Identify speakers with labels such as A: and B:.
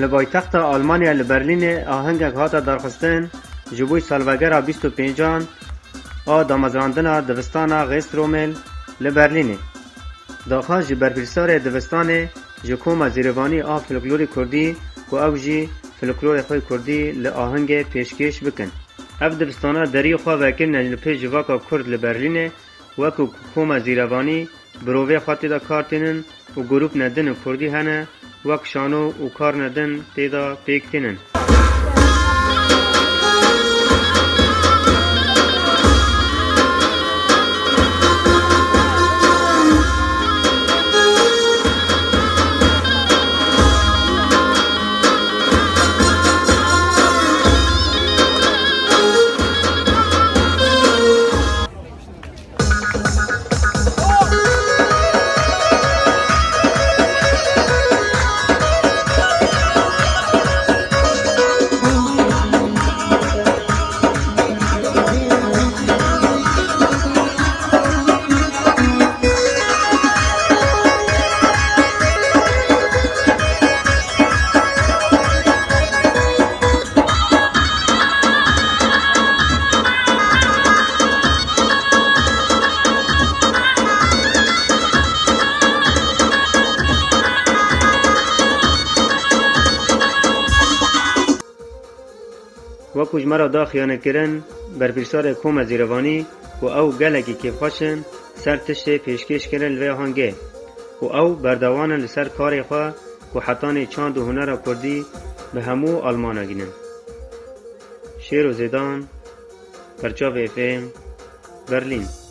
A: لبایتخت آلمانیا لبرلین آهنگک هاتا درخستن جبوی سالوگرا 25 آ دامزراندنا دوستانا غیست رومل لبرلینه. داخل جی برپرسار دوستانه جی کوما زیروانی آ فلکلور کردی و او جی فلکلور خوی کردی لآهنگ پیشکش بکن. اف دوستانا دری خواه وکرن لپی جواکا کرد لبرلینه وکو کوما زیروانی برووی خواتی دا کارتینن و گروپ ندن کردی هنه وک شانو و کار ندن تیدا پیکتینن. وکوش مرا دا خیانه کرن برپرسار کوما زیروانی و او گلکی که خوشن سر تشت پیشکش کرن لوی هنگه و او بردوانن لسر کاری خواه و حتان چاند و هنر کردی به همو آلمانا گینن. شیر و زیدان پرچاو FM برلین.